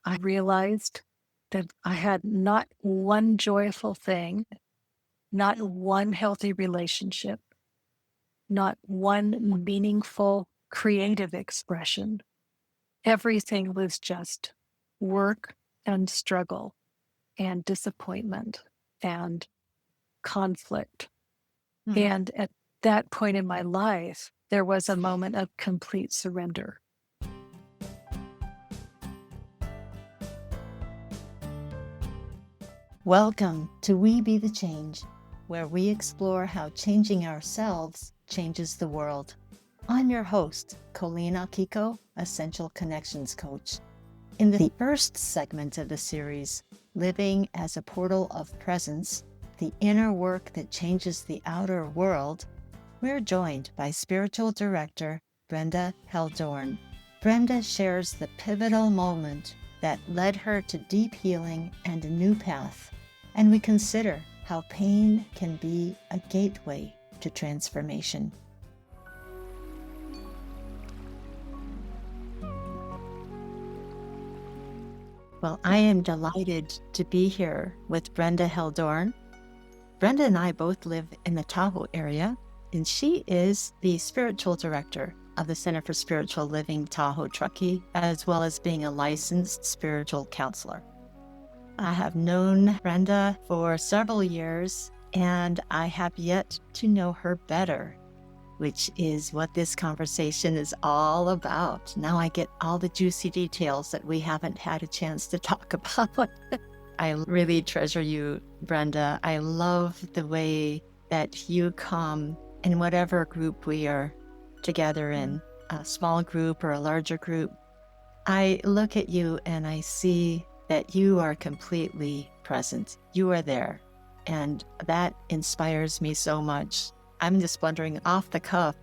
I realized that I had not one joyful thing, not one healthy relationship, not one meaningful creative expression. Everything was just work and struggle and disappointment and conflict. Mm. And at that point in my life, there was a moment of complete surrender. Welcome to We Be the Change, where we explore how changing ourselves changes the world. I'm your host, Colleen Akiko, Essential Connections Coach. In the first segment of the series, Living as a Portal of Presence, the inner work that changes the outer world, we're joined by Spiritual Director Brenda Heldoorn. Brenda shares the pivotal moment that led her to deep healing and a new path, and we consider how pain can be a gateway to transformation. Well, I am delighted to be here with Brenda Heldoorn. Brenda and I both live in the Tahoe area, and she is the spiritual director of the Center for Spiritual Living Tahoe Truckee, as well as being a licensed spiritual counselor. I have known Brenda for several years, and I have yet to know her better, which is what this conversation is all about. Now I get all the juicy details that we haven't had a chance to talk about. I really treasure you, Brenda. I love the way that you come in whatever group we are together in, a small group or a larger group. I look at you and I see that you are completely present. You are there. And that inspires me so much. I'm just wondering, off the cuff,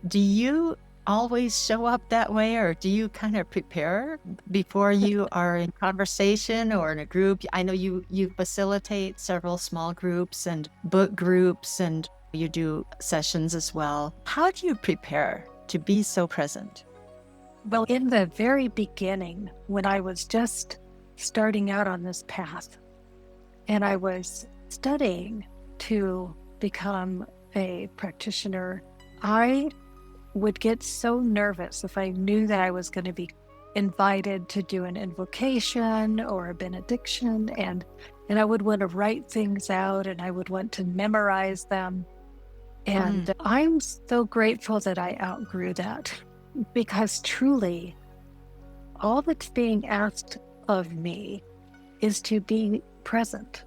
do you always show up that way, or do you kind of prepare before you are in conversation or in a group? I know you facilitate several small groups and book groups, and you do sessions as well. How do you prepare to be so present? Well, in the very beginning, when I was just starting out on this path and I was studying to become a practitioner, I would get so nervous if I knew that I was going to be invited to do an invocation or a benediction, and I would want to write things out and I would want to memorize them. And I'm so grateful that I outgrew that, because truly all that's being asked of me is to be present,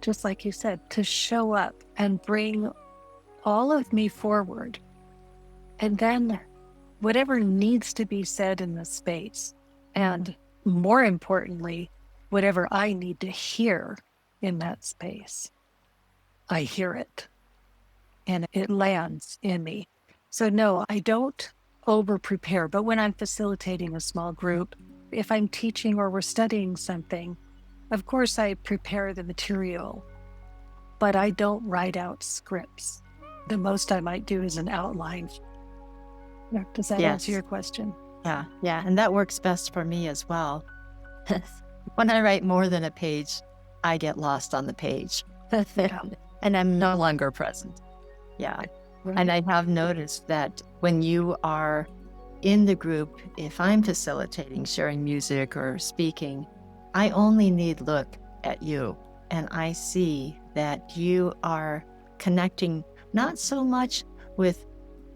just like you said, to show up and bring all of me forward. And then whatever needs to be said in the space, and more importantly, whatever I need to hear in that space, I hear it and it lands in me. So no, I don't over prepare, but when I'm facilitating a small group, if I'm teaching or we're studying something, of course I prepare the material, but I don't write out scripts. The most I might do is an outline. Does that answer your question? Yeah. And that works best for me as well. When I write more than a page, I get lost on the page and I'm no longer present. Yeah. Right. And I have noticed that when you are in the group, if I'm facilitating, sharing music or speaking, I only need look at you and I see that you are connecting not so much with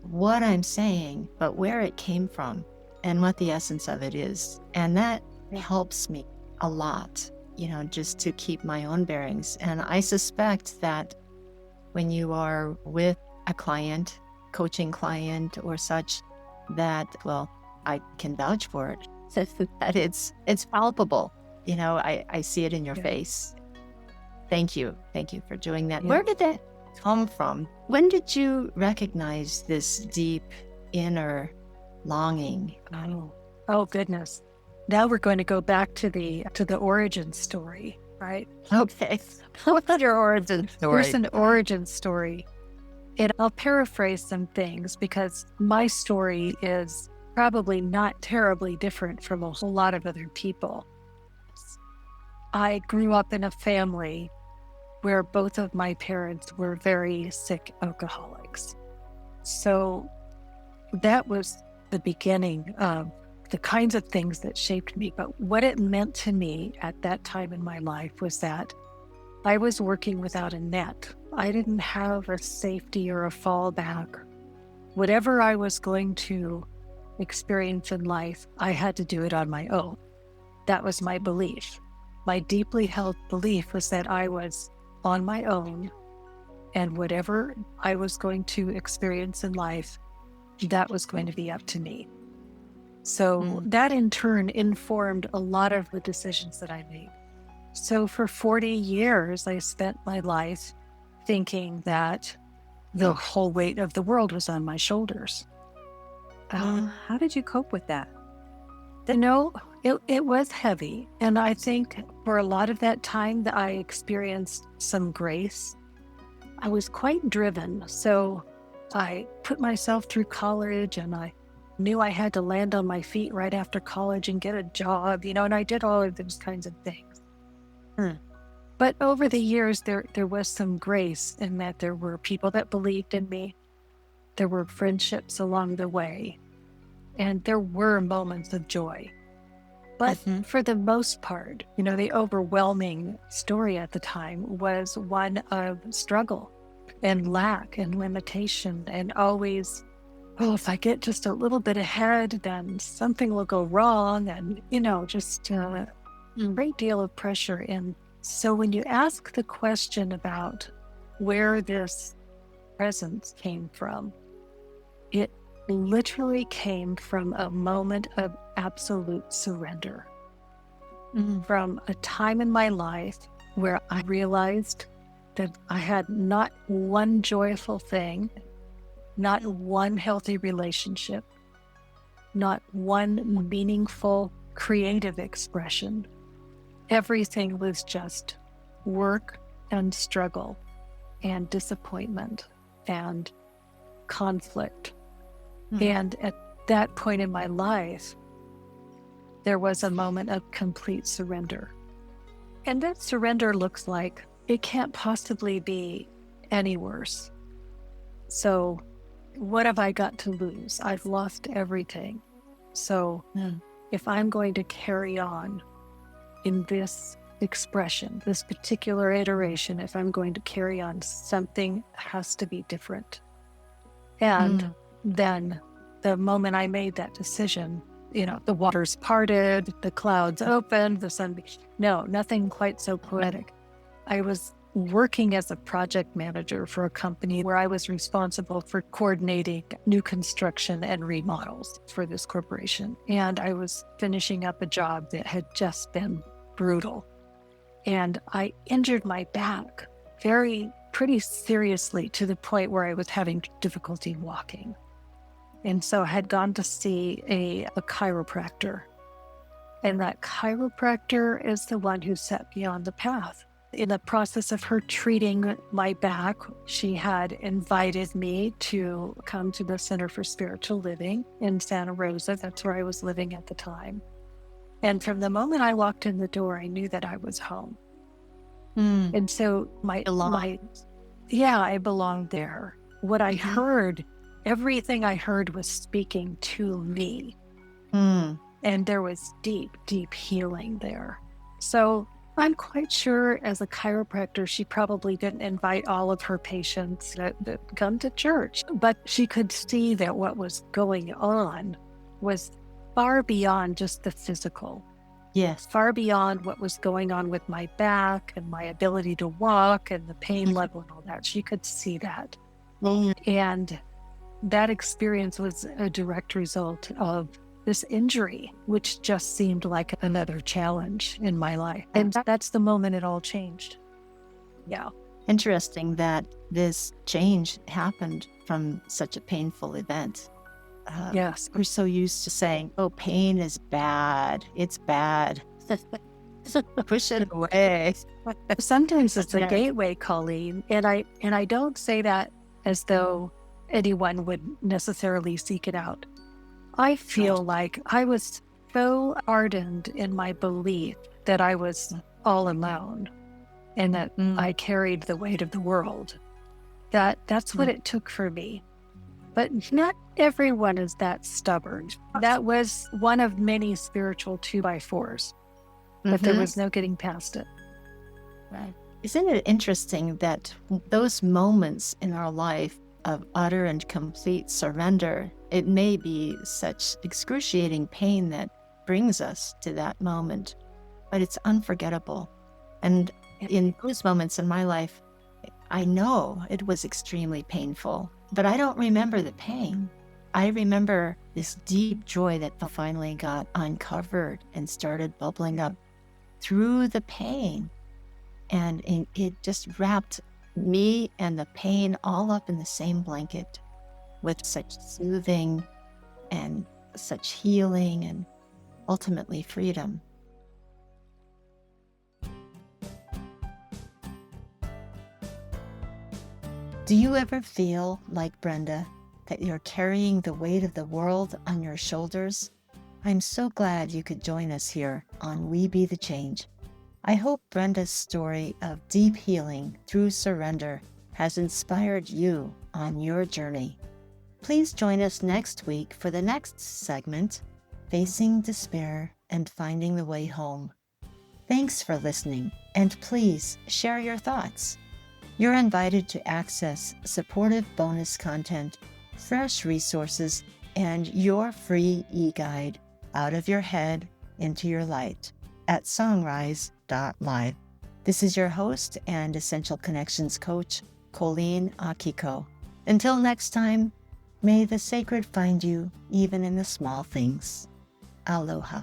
what I'm saying, but where it came from and what the essence of it is. And that helps me a lot, just to keep my own bearings. And I suspect that when you are with a client, coaching client or such, that, well, I can vouch for it, that it's palpable. I see it in your face. Thank you for doing that. Where did that come from? When did you recognize this deep inner longing? Oh goodness. Now we're going to go back to the origin story, right? Okay. What's your origin story? There's an origin story. And I'll paraphrase some things because my story is probably not terribly different from a whole lot of other people. I grew up in a family where both of my parents were very sick alcoholics. So that was the beginning of the kinds of things that shaped me. But what it meant to me at that time in my life was that I was working without a net. I didn't have a safety or a fallback. Whatever I was going to experience in life, I had to do it on my own. That was my belief. My deeply held belief was that I was on my own, and whatever I was going to experience in life, that was going to be up to me. So that in turn informed a lot of the decisions that I made. So for 40 years, I spent my life thinking that the whole weight of the world was on my shoulders. How did you cope with that? It was heavy. And I think for a lot of that time that I experienced some grace, I was quite driven. So I put myself through college, and I knew I had to land on my feet right after college and get a job, and I did all of those kinds of things. But over the years, there was some grace in that there were people that believed in me. There were friendships along the way, and there were moments of joy. But for the most part, the overwhelming story at the time was one of struggle and lack and limitation, and always, if I get just a little bit ahead, then something will go wrong, and, just a great deal of pressure. And so when you ask the question about where this presence came from, it literally came from a moment of absolute surrender. From a time in my life where I realized that I had not one joyful thing, not one healthy relationship, not one meaningful creative expression. Everything was just work and struggle and disappointment and conflict. And at that point in my life, there was a moment of complete surrender. And that surrender looks like it can't possibly be any worse. So what have I got to lose? I've lost everything. So if I'm going to carry on in this expression, this particular iteration, if I'm going to carry on, something has to be different. And then the moment I made that decision, the waters parted, the clouds opened, the sun, no, nothing quite so poetic. I was working as a project manager for a company where I was responsible for coordinating new construction and remodels for this corporation. And I was finishing up a job that had just been brutal. And I injured my back pretty seriously, to the point where I was having difficulty walking. And so I had gone to see a chiropractor. And that chiropractor is the one who set me on the path. In the process of her treating my back, she had invited me to come to the Center for Spiritual Living in Santa Rosa. That's where I was living at the time. And from the moment I walked in the door, I knew that I was home. And so I belonged there. What I heard, everything I heard was speaking to me. And there was deep, deep healing there. So I'm quite sure as a chiropractor, she probably didn't invite all of her patients that come to church, but she could see that what was going on was far beyond just the physical. Yes. Far beyond what was going on with my back and my ability to walk and the pain level and all that. She could see that. And that experience was a direct result of this injury, which just seemed like another challenge in my life. And that's the moment it all changed. Yeah. Interesting that this change happened from such a painful event. Yes. We're so used to saying, oh, pain is bad. It's bad. Push it away. Sometimes it's a gateway, Colleen. And I don't say that as though anyone would necessarily seek it out. I feel like I was so ardent in my belief that I was all alone and that I carried the weight of the world. That's what it took for me. But not everyone is that stubborn. That was one of many spiritual 2x4s, that there was no getting past it. Right. Isn't it interesting that those moments in our life of utter and complete surrender, it may be such excruciating pain that brings us to that moment, but it's unforgettable. And in those moments in my life, I know it was extremely painful, but I don't remember the pain. I remember this deep joy that finally got uncovered and started bubbling up through the pain. And it just wrapped me and the pain all up in the same blanket with such soothing and such healing and ultimately freedom. Do you ever feel like Brenda, that you're carrying the weight of the world on your shoulders? I'm so glad you could join us here on We Be the Change. I hope Brenda's story of deep healing through surrender has inspired you on your journey. Please join us next week for the next segment, Facing Despair and Finding the Way Home. Thanks for listening, and please share your thoughts. You're invited to access supportive bonus content, fresh resources, and your free eGuide, Out of Your Head into Your Light, at Songrise.LIVE. This is your host and Essential Connections coach, Colleen Akiko. Until next time, may the sacred find you even in the small things. Aloha.